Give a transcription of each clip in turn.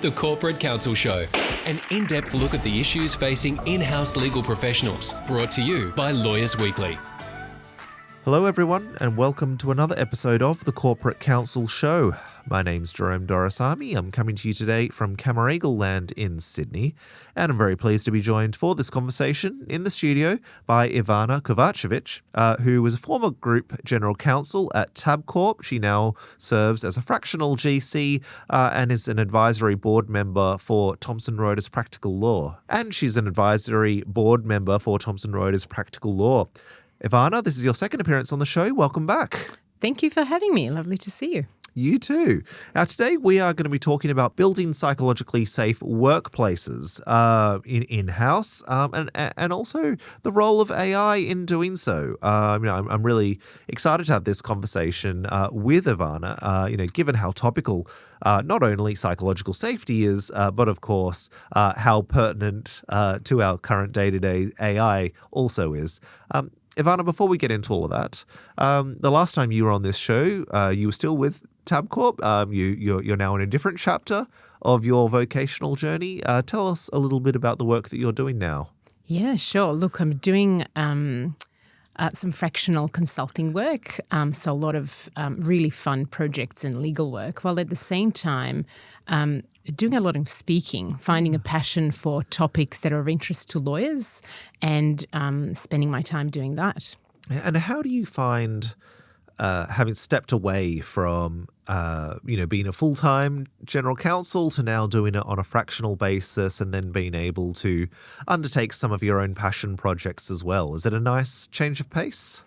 The Corporate Counsel Show, an in-depth look at the issues facing in-house legal professionals, brought to you by Lawyers Weekly. Hello everyone and welcome to another episode of The Corporate Counsel Show. My name's Jerome Doraisamy. I'm coming to you today from Camaragal Land in Sydney, and I'm very pleased to be joined for this conversation in the studio by Ivana Kovacevic, who was a former Group General Counsel at Tabcorp. She now serves as a fractional GC and is an advisory board member for Thomson Reuters Practical Law. And she's an advisory board member for Thomson Reuters Practical Law. Ivana, this is your second appearance on the show. Welcome back. Thank you for having me. Lovely to see you. You too. Now, today we are going to be talking about building psychologically safe workplaces in-house and also the role of AI in doing so. I'm really excited to have this conversation with Ivana, given how topical not only psychological safety is, but of course how pertinent to our current day-to-day AI also is. Ivana, before we get into all of that, the last time you were on this show, you were still with Tabcorp. You're now in a different chapter of your vocational journey. Tell us a little bit about the work that you're doing now. Yeah, sure. Look, I'm doing some fractional consulting work, so a lot of really fun projects and legal work, while at the same time doing a lot of speaking, finding a passion for topics that are of interest to lawyers and spending my time doing that. And how do you find having stepped away from being a full-time general counsel to now doing it on a fractional basis and then being able to undertake some of your own passion projects as well? Is it a nice change of pace?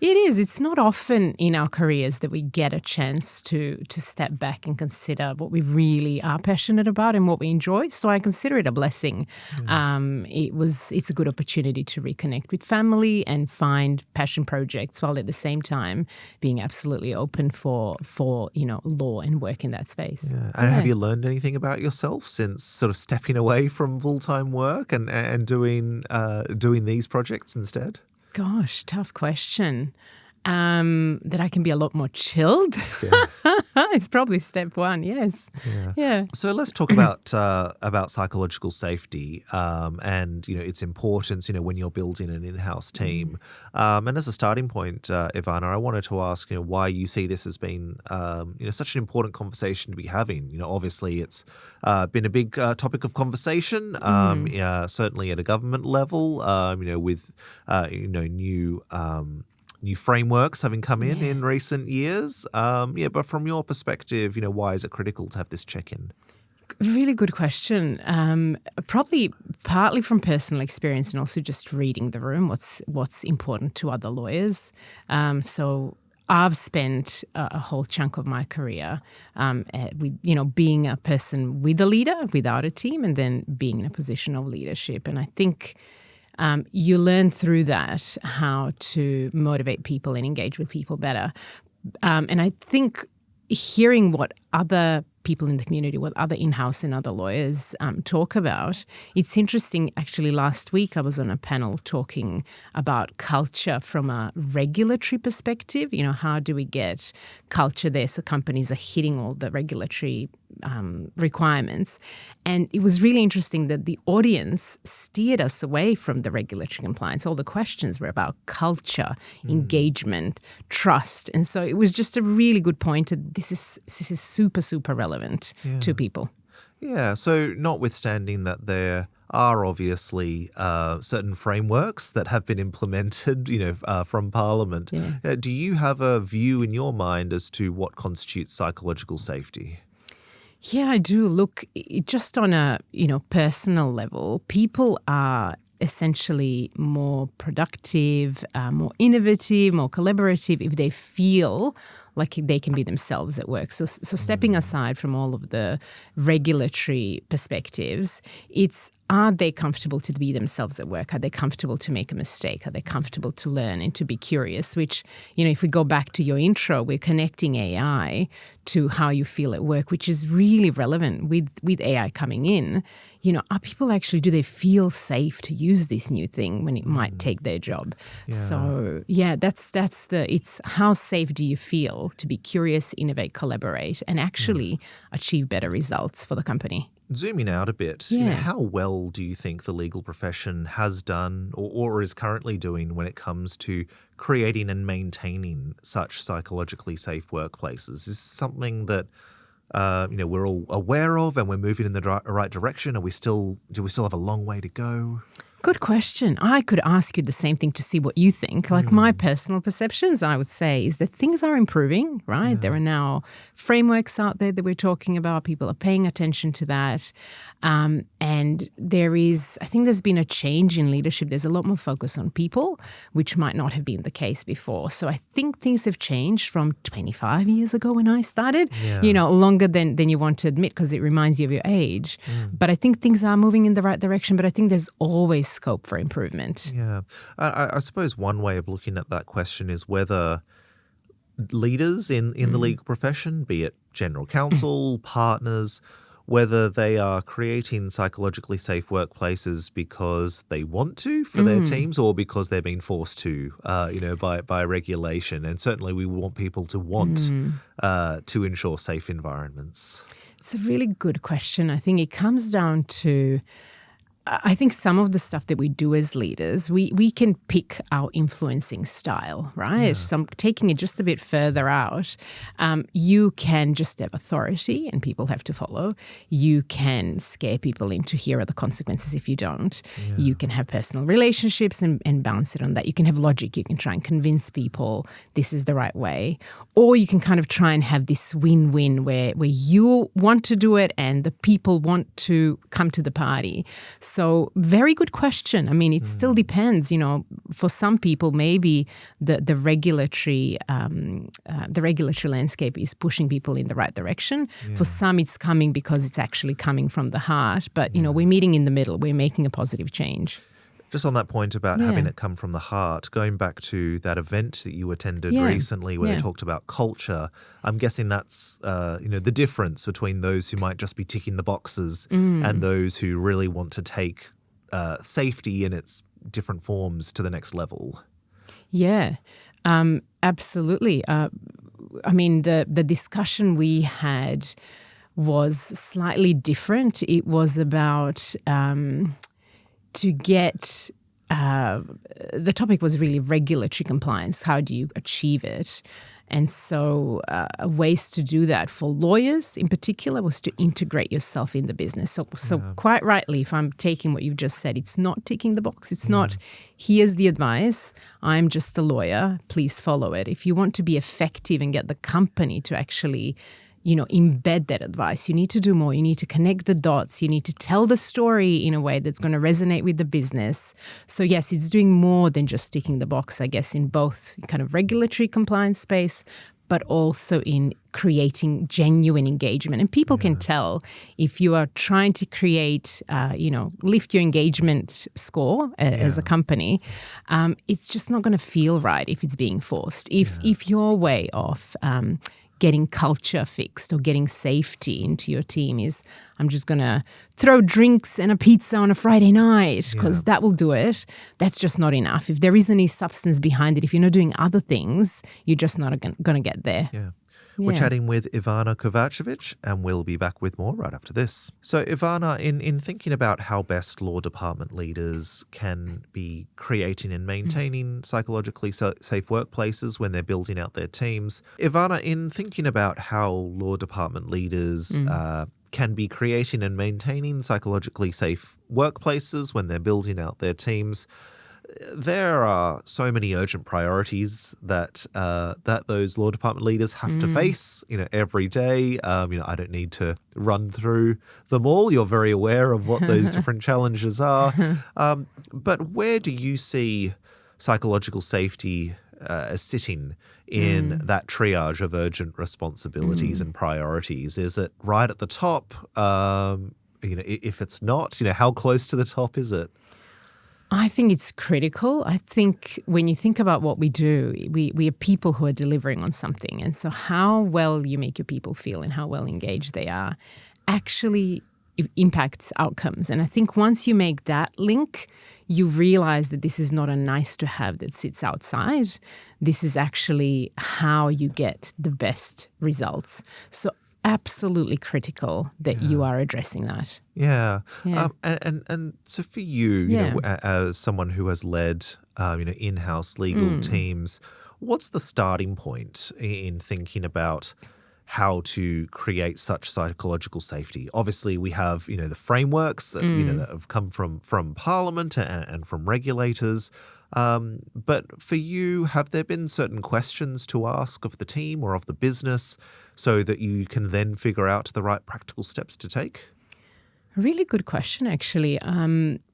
It is. It's not often in our careers that we get a chance to step back and consider what we really are passionate about and what we enjoy. So I consider it a blessing. It's a good opportunity to reconnect with family and find passion projects while at the same time being absolutely open for law and work in that space. Yeah. And have you learned anything about yourself since sort of stepping away from full-time work and doing these projects instead? Gosh, tough question. That I can be a lot more chilled. Yeah. It's probably step one, yes. Yeah. So let's talk about psychological safety and its importance when you're building an in-house team. And as a starting point, Ivana, I wanted to ask why you see this as being such an important conversation to be having. Obviously it's been a big topic of conversation, certainly at a government level. With new frameworks having come in recent years. But from your perspective, why is it critical to have this check-in? Really good question. Probably partly from personal experience and also just reading the room, what's important to other lawyers. So I've spent a whole chunk of my career being a person with a leader, without a team, and then being in a position of leadership. And I think you learn through that how to motivate people and engage with people better. And I think hearing what other people in the community, what other in-house and other lawyers talk about. It's interesting, actually, last week I was on a panel talking about culture from a regulatory perspective. How do we get culture there so companies are hitting all the regulatory requirements? And it was really interesting that the audience steered us away from the regulatory compliance. All the questions were about culture, engagement, trust. And so it was just a really good point that this is super, super relevant to people. Yeah, so notwithstanding that there are obviously certain frameworks that have been implemented, from Parliament, do you have a view in your mind as to what constitutes psychological safety? Yeah, I do. Look, just on a personal level, people are essentially more productive, more innovative, more collaborative if they feel like they can be themselves at work. So stepping aside from all of the regulatory perspectives, are they comfortable to be themselves at work? Are they comfortable to make a mistake? Are they comfortable to learn and to be curious? Which, if we go back to your intro, we're connecting AI to how you feel at work, which is really relevant with AI coming in. Are people actually, do they feel safe to use this new thing when it might take their job? Yeah. So, it's how safe do you feel people to be curious, innovate, collaborate, and actually achieve better results for the company. Zooming out a bit, how well do you think the legal profession has done or is currently doing when it comes to creating and maintaining such psychologically safe workplaces? Is this something that we're all aware of and we're moving in the right direction? Do we still have a long way to go? Good question. I could ask you the same thing to see what you think. Like my personal perceptions, I would say, is that things are improving, right? There are now frameworks out there that we're talking about. People are paying attention to that. And I think there's been a change in leadership. There's a lot more focus on people, which might not have been the case before. So I think things have changed from 25 years ago when I started, longer than you want to admit because it reminds you of your age. But I think things are moving in the right direction, but I think there's always scope for improvement. Yeah. I suppose one way of looking at that question is whether leaders in the legal profession, be it general counsel, partners, whether they are creating psychologically safe workplaces because they want to for their teams or because they're being forced to, by regulation. And certainly we want people to want to ensure safe environments. It's a really good question. I think it comes down to I think some of the stuff that we do as leaders, we can pick our influencing style, right? Yeah. So taking it just a bit further out, you can just have authority and people have to follow. You can scare people into here are the consequences if you don't. Yeah. You can have personal relationships and bounce it on that. You can have logic. You can try and convince people this is the right way. Or you can kind of try and have this win-win where you want to do it and the people want to come to the party. So very good question. I mean, it still depends. For some people, maybe the regulatory landscape is pushing people in the right direction. Yeah. For some, it's coming because it's actually coming from the heart. But we're meeting in the middle. We're making a positive change. Just on that point about having it come from the heart, going back to that event that you attended recently where they talked about culture, I'm guessing that's the difference between those who might just be ticking the boxes and those who really want to take safety in its different forms to the next level. Yeah, absolutely. I mean, the discussion we had was slightly different. It was about to get the topic was really regulatory compliance. How do you achieve it? And so ways to do that for lawyers in particular was to integrate yourself in the business. So quite rightly, if I'm taking what you've just said, it's not ticking the box. It's not, here's the advice. I'm just a lawyer. Please follow it. If you want to be effective and get the company to actually embed that advice, you need to do more. You need to connect the dots. You need to tell the story in a way that's going to resonate with the business. So yes, it's doing more than just ticking the box, I guess, in both kind of regulatory compliance space, but also in creating genuine engagement. And people can tell if you are trying to create, lift your engagement score as a company, it's just not going to feel right if it's being forced. If your way of getting culture fixed or getting safety into your team is, I'm just going to throw drinks and a pizza on a Friday night because that will do it. That's just not enough. If there isn't any substance behind it, if you're not doing other things, you're just not going to get there. Yeah. We're chatting with Ivana Kovacevic, and we'll be back with more right after this. So, Ivana, in thinking about how best law department leaders can be creating and maintaining psychologically safe workplaces when they're building out their teams, Ivana, in thinking about how law department leaders can be creating and maintaining psychologically safe workplaces when they're building out their teams, there are so many urgent priorities that those law department leaders have to face, every day. I don't need to run through them all. You're very aware of what those different challenges are. But where do you see psychological safety sitting in that triage of urgent responsibilities and priorities? Is it right at the top? If it's not, how close to the top is it? I think it's critical. I think when you think about what we do, we are people who are delivering on something. And so how well you make your people feel and how well engaged they are actually impacts outcomes. And I think once you make that link, you realize that this is not a nice to have that sits outside. This is actually how you get the best results. So absolutely critical that you are addressing that. Yeah. And so for you, know, as someone who has led, in-house legal teams, what's the starting point in thinking about how to create such psychological safety? Obviously, we have, the frameworks that, that have come from Parliament and from regulators. But for you, have there been certain questions to ask of the team or of the business so that you can then figure out the right practical steps to take? Really good question, actually.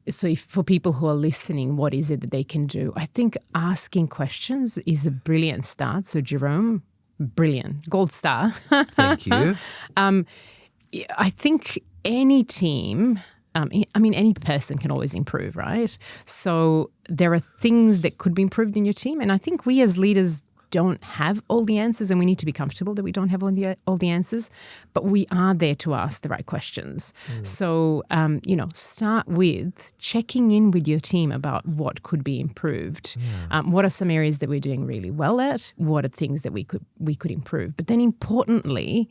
So if, for people who are listening, what is it that they can do? I think asking questions is a brilliant start. So Jerome, brilliant. Gold star. Thank you. I think any team, any person can always improve, right? So there are things that could be improved in your team. And I think we as leaders don't have all the answers, and we need to be comfortable that we don't have all the answers, but we are there to ask the right questions. So, start with checking in with your team about what could be improved. What are some areas that we're doing really well at? What are things that we could improve? But then importantly,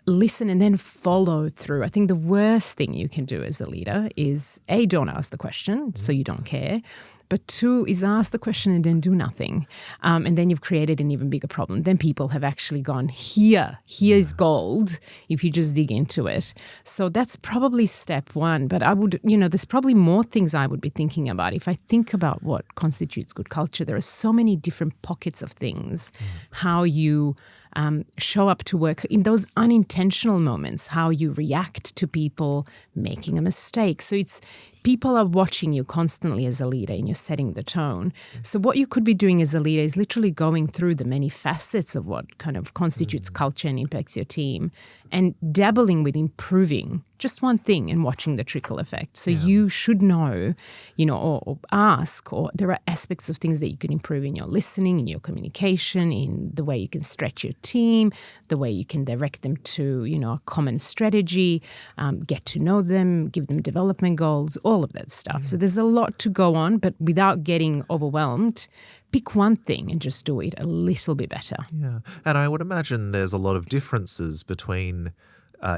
listen and then follow through. I think the worst thing you can do as a leader is A, don't ask the question, so you don't care. But 2 is ask the question and then do nothing. And then you've created an even bigger problem. Then people have actually gone, here's gold if you just dig into it. So that's probably step 1. But I would, there's probably more things I would be thinking about. If I think about what constitutes good culture, there are so many different pockets of things. How you show up to work in those unintentional moments, how you react to people making a mistake. So it's people are watching you constantly as a leader and you're setting the tone. So what you could be doing as a leader is literally going through the many facets of what kind of constitutes culture and impacts your team and dabbling with improving just one thing and watching the trickle effect. So you should know, or ask, or there are aspects of things that you can improve in your listening, in your communication, in the way you can stretch your team, the way you can direct them to, a common strategy, get to know them, give them development goals, all of that stuff. So there's a lot to go on, but without getting overwhelmed, pick one thing and just do it a little bit better. Yeah. And I would imagine there's a lot of differences between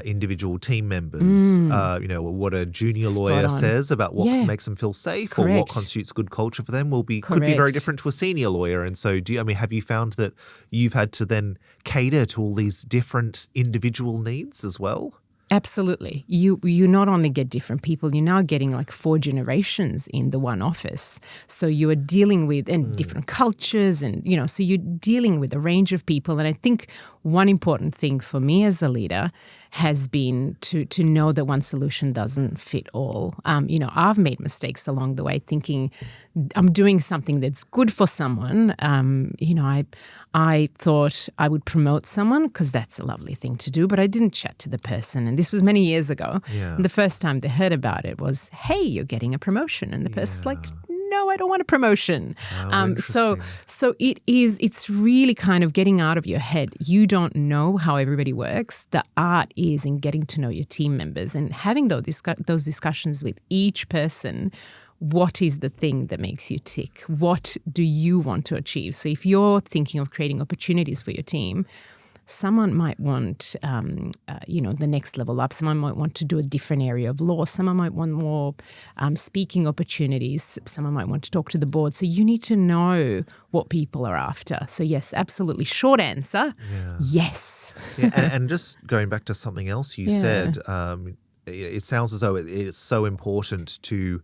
individual team members. What a junior lawyer says about what makes them feel safe or what constitutes good culture for them could be very different to a senior lawyer. And so have you found that you've had to then cater to all these different individual needs as well? Absolutely. You not only get different people, you're now getting like 4 generations in the one office. So you are dealing with different cultures and, so you're dealing with a range of people. And I think one important thing for me as a leader has been to know that one solution doesn't fit all. I've made mistakes along the way thinking I'm doing something that's good for someone. I thought I would promote someone because that's a lovely thing to do, but I didn't chat to the person. And this was many years ago. Yeah. And the first time they heard about it was, hey, you're getting a promotion. And the person's like, no, I don't want a promotion. So it's really kind of getting out of your head. You don't know how everybody works. The art is in getting to know your team members and having those discussions with each person. What is the thing that makes you tick? What do you want to achieve? So if you're thinking of creating opportunities for your team, someone might want, the next level up. Someone might want to do a different area of law. Someone might want more speaking opportunities. Someone might want to talk to the board. So you need to know what people are after. So yes, absolutely. Short answer, yes. And just going back to something else you said, it sounds as though it's so important to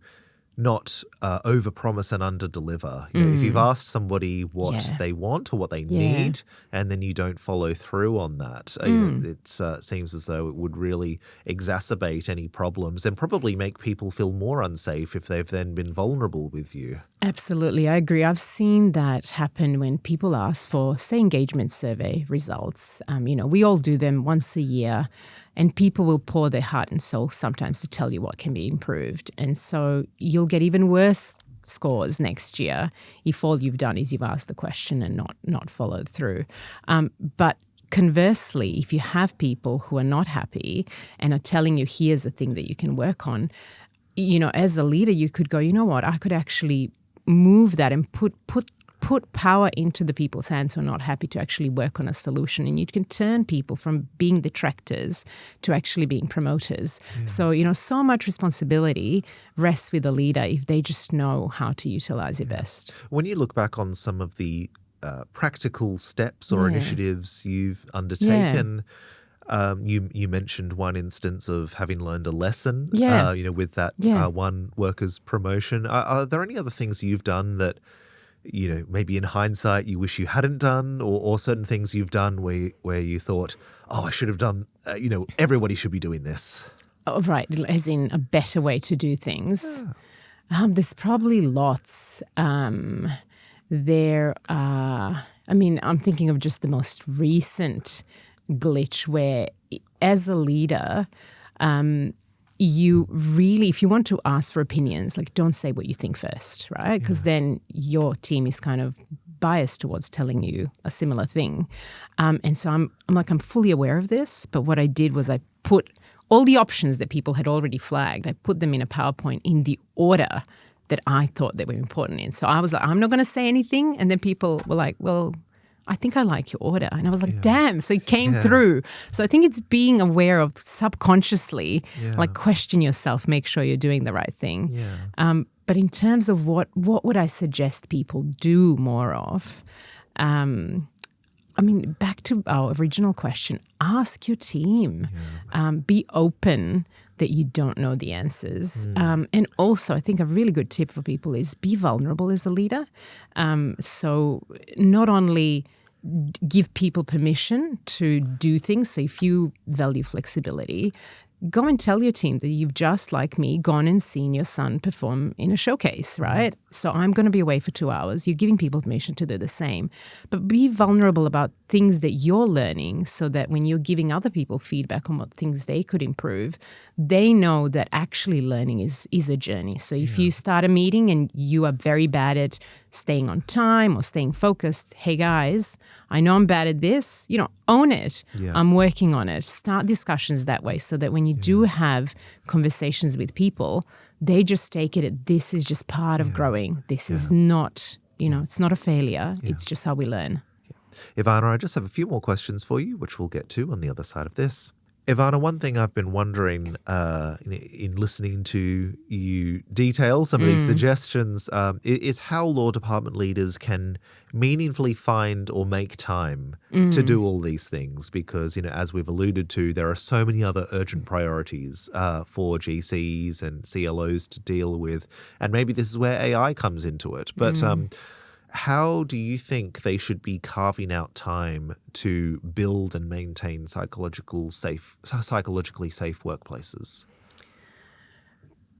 not overpromise and underdeliver. If you've asked somebody what they want or what they need, and then you don't follow through on that, it seems as though it would really exacerbate any problems and probably make people feel more unsafe if they've then been vulnerable with you. Absolutely, I agree. I've seen that happen when people ask for, say, engagement survey results. We all do them once a year. And people will pour their heart and soul sometimes to tell you what can be improved. And so you'll get even worse scores next year if all you've done is you've asked the question and not followed through. But conversely, if you have people who are not happy and are telling you, here's a thing that you can work on, as a leader, you could go, you know what, I could actually move that and put power into the people's hands who are not happy to actually work on a solution. And you can turn people from being detractors to actually being promoters. Yeah. So, so much responsibility rests with a leader if they just know how to utilize it best. When you look back on some of the practical steps or initiatives you've undertaken, you mentioned one instance of having learned a lesson, with that one worker's promotion. Are there any other things you've done that, maybe in hindsight you wish you hadn't done, or certain things you've done where you thought, I should have done, everybody should be doing this? Oh, right, as in a better way to do things. Yeah. There's probably lots. I'm thinking of just the most recent glitch where, as a leader, you really, if you want to ask for opinions, don't say what you think first, right? Because then your team is kind of biased towards telling you a similar thing. And so I'm fully aware of this, but what I did was I put all the options that people had already flagged, I put them in a PowerPoint in the order that I thought they were important in. So I was like, I'm not going to say anything. And then people were like, well, I think I like your order. And I was like, damn. So it came through. So I think it's being aware of subconsciously, question yourself, make sure you're doing the right thing. Yeah. But in terms of what would I suggest people do more of? Back to our original question, ask your team. Yeah. Be open that you don't know the answers. And also, I think a really good tip for people is be vulnerable as a leader. So not only give people permission to do things, so if you value flexibility, go and tell your team that you've just, like me, gone and seen your son perform in a showcase, right? So I'm going to be away for 2 hours. You're giving people permission to do the same. But be vulnerable about things that you're learning so that when you're giving other people feedback on what things they could improve, they know that actually learning is a journey. So if you start a meeting and you are very bad at staying on time or staying focused, hey guys, I know I'm bad at this, own it. Yeah. I'm working on it. Start discussions that way so that when you do have conversations with people, they just take it, this is just part of growing. This is not, it's not a failure. Yeah. It's just how we learn. Yeah. Ivana, I just have a few more questions for you, which we'll get to on the other side of this. Ivana, one thing I've been wondering in listening to you detail some of these suggestions is how law department leaders can meaningfully find or make time to do all these things because, as we've alluded to, there are so many other urgent priorities for GCs and CLOs to deal with. And maybe this is where AI comes into it. But how do you think they should be carving out time to build and maintain psychologically safe workplaces?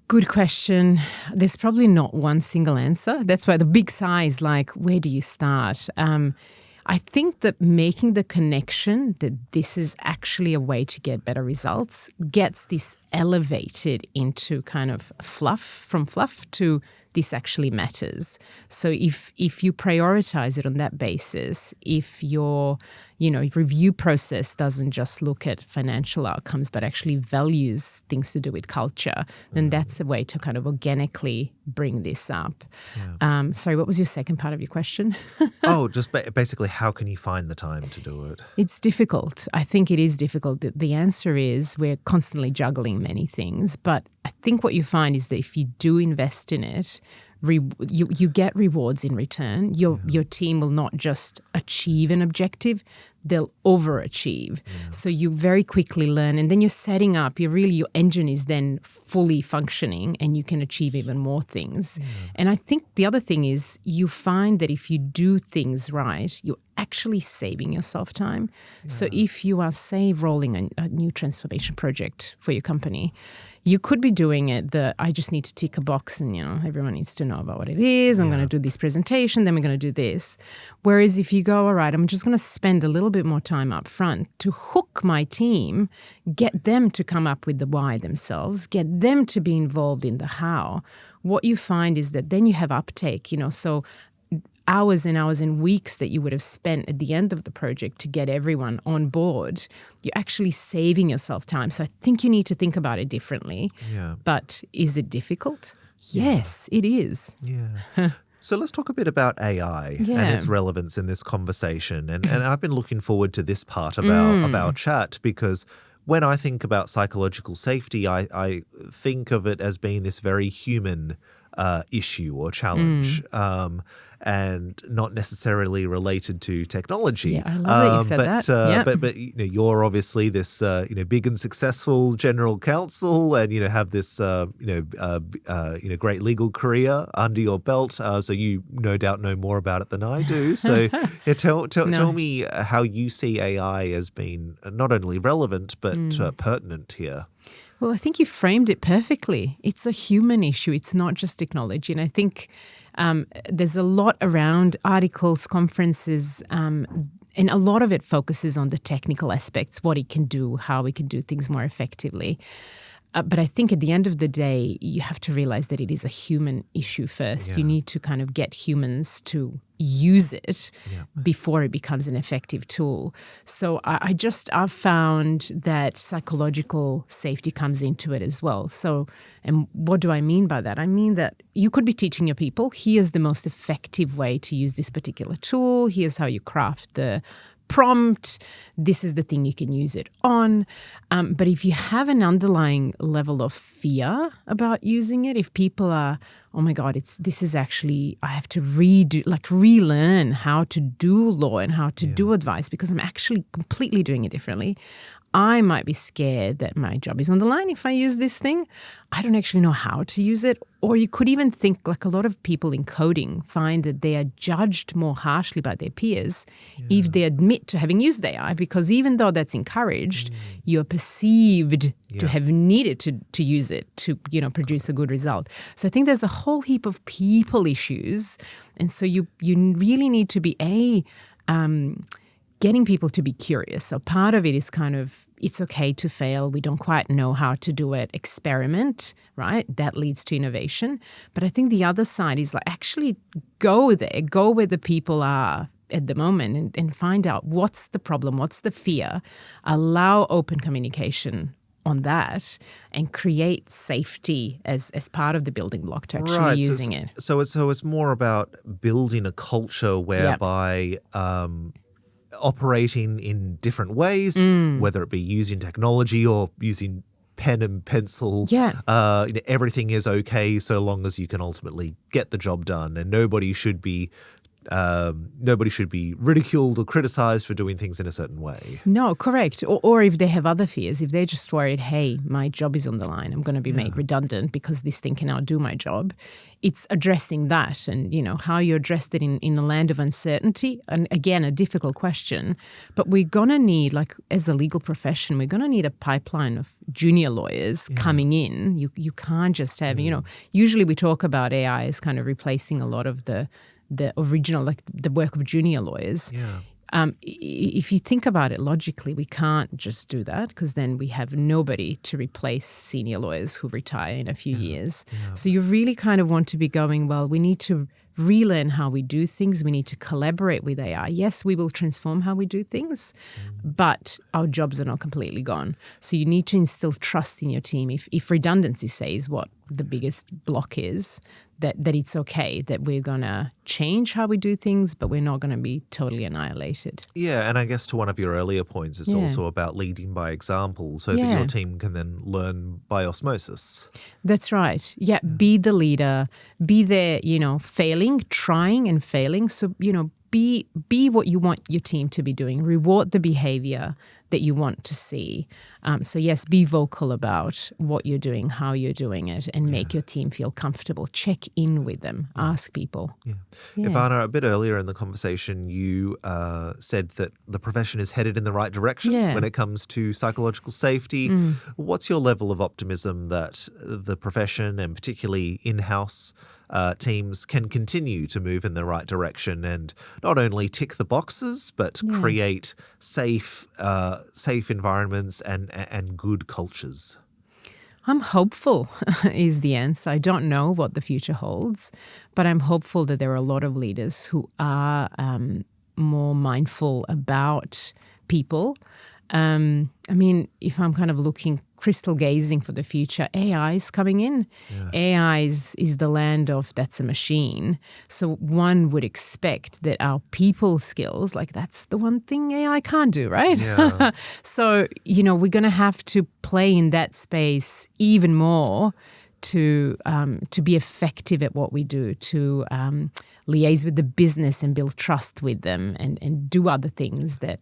Good question. There's probably not one single answer. That's why the big sigh is like, where do you start? I think that making the connection that this is actually a way to get better results gets this elevated into kind of from fluff to this actually matters. So if you prioritize it on that basis, if your review process doesn't just look at financial outcomes but actually values things to do with culture, then that's a way to kind of organically bring this up. Yeah. Sorry, what was your second part of your question? Just basically how can you find the time to do it? It's difficult. I think it is difficult. The answer is we're constantly juggling many things, but I think what you find is that if you do invest in it, you get rewards in return. Your team will not just achieve an objective, they'll overachieve. Yeah. So you very quickly learn, and then you're setting up, your engine is then fully functioning and you can achieve even more things. Yeah. And I think the other thing is you find that if you do things right, you're actually saving yourself time. Yeah. So if you are, say, rolling a new transformation project for your company, you could be doing it I just need to tick a box and, everyone needs to know about what it is. I'm going to do this presentation, then we're going to do this. Whereas if you go, all right, I'm just going to spend a little bit more time up front to hook my team, get them to come up with the why themselves, get them to be involved in the how, what you find is that then you have uptake, So hours and hours and weeks that you would have spent at the end of the project to get everyone on board, you're actually saving yourself time. So I think you need to think about it differently. Yeah. But is it difficult? Yes, it is. Yeah. So let's talk a bit about AI and its relevance in this conversation. And I've been looking forward to this part of our chat because when I think about psychological safety, I think of it as being this very human issue or challenge, and not necessarily related to technology. Yeah, I love that you said that. But you're obviously this big and successful general counsel, and have this great legal career under your belt. So you no doubt know more about it than I do. So tell me how you see AI as being not only relevant but pertinent here. Well, I think you framed it perfectly. It's a human issue. It's not just technology. And I think there's a lot around articles, conferences, and a lot of it focuses on the technical aspects, what it can do, how we can do things more effectively. But I think at the end of the day, you have to realize that it is a human issue first. You need to kind of get humans to use it before it becomes an effective tool. So I've found that psychological safety comes into it as well. So, and what do I mean by that? I mean that you could be teaching your people, here's the most effective way to use this particular tool. Here's how you craft the prompt. This is the thing you can use it on. But if you have an underlying level of fear about using it, if people are, oh my God, this is actually, I have to relearn how to do law and how to do advice because I'm actually completely doing it differently. I might be scared that my job is on the line if I use this thing. I don't actually know how to use it. Or you could even think, like a lot of people in coding find that they are judged more harshly by their peers if they admit to having used AI, because even though that's encouraged, you're perceived to have needed to use it to, produce a good result. So I think there's a whole heap of people issues. And so you really need to be getting people to be curious. So part of it is kind of, it's okay to fail. We don't quite know how to do it. Experiment, right? That leads to innovation. But I think the other side is like actually go there, go where the people are at the moment and find out what's the problem, what's the fear. Allow open communication on that and create safety as part of the building block to actually using it. So it's more about building a culture whereby operating in different ways, whether it be using technology or using pen and pencil. Everything is okay so long as you can ultimately get the job done, and nobody should be ridiculed or criticized for doing things in a certain way. No, correct. Or if they have other fears, if they're just worried, hey, my job is on the line, I'm going to be made redundant because this thing can outdo my job. It's addressing that and, how you address it in a land of uncertainty. And again, a difficult question. But we're going to need, as a legal profession, we're going to need a pipeline of junior lawyers coming in. You can't just have, usually we talk about AI as kind of replacing a lot of the original, the work of junior lawyers. If you think about it logically, we can't just do that because then we have nobody to replace senior lawyers who retire in a few years. So you really kind of want to be going, well, we need to relearn how we do things. We need to collaborate with AI. Yes, we will transform how we do things, but our jobs are not completely gone. So you need to instill trust in your team. If redundancy, say, is what the biggest block is, that it's okay, that we're going to change how we do things, but we're not going to be totally annihilated. Yeah, and I guess to one of your earlier points, it's also about leading by example so that your team can then learn by osmosis. That's right. Yeah, be the leader, be there, failing, trying and failing. So, be what you want your team to be doing. Reward the behavior that you want to see. So yes, be vocal about what you're doing, how you're doing it, and make your team feel comfortable. Check in with them. Ask people. Ivana, a bit earlier in the conversation, you said that the profession is headed in the right direction when it comes to psychological safety. What's your level of optimism that the profession, and particularly in-house teams, can continue to move in the right direction and not only tick the boxes but create safe environments and good cultures? I'm hopeful is the answer. I don't know what the future holds, but I'm hopeful that there are a lot of leaders who are more mindful about people. I mean, if I'm kind of looking crystal gazing for the future, AI is coming in. Yeah. AI is the land of that's a machine. So one would expect that our people skills, like that's the one thing AI can't do, right? Yeah. So, we're going to have to play in that space even more to be effective at what we do, to liaise with the business and build trust with them and do other things that,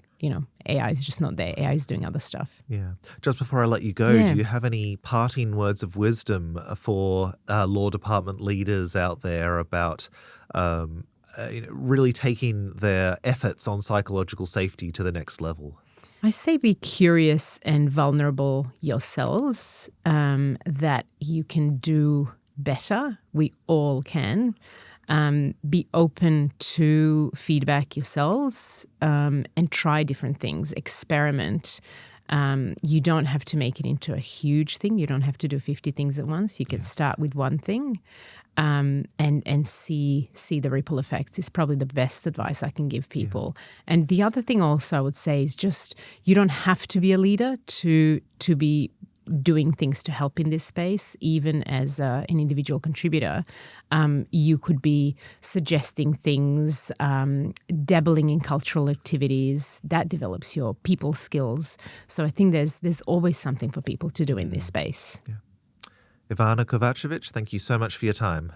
AI is just not there. AI is doing other stuff. Yeah. Just before I let you go, do you have any parting words of wisdom for law department leaders out there about really taking their efforts on psychological safety to the next level? I say be curious and vulnerable yourselves, that you can do better. We all can. Be open to feedback yourselves, and try different things. Experiment. You don't have to make it into a huge thing. You don't have to do 50 things at once. You can start with one thing, and see the ripple effects is probably the best advice I can give people. Yeah. And the other thing also I would say is just you don't have to be a leader to be doing things to help in this space. Even as an individual contributor, you could be suggesting things, dabbling in cultural activities. That develops your people skills. So I think there's always something for people to do in this space. Yeah. Ivana Kovacevic, thank you so much for your time.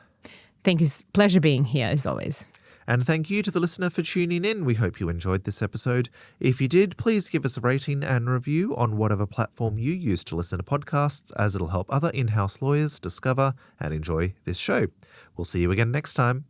Thank you. It's a pleasure being here, as always. And thank you to the listener for tuning in. We hope you enjoyed this episode. If you did, please give us a rating and review on whatever platform you use to listen to podcasts, as it'll help other in-house lawyers discover and enjoy this show. We'll see you again next time.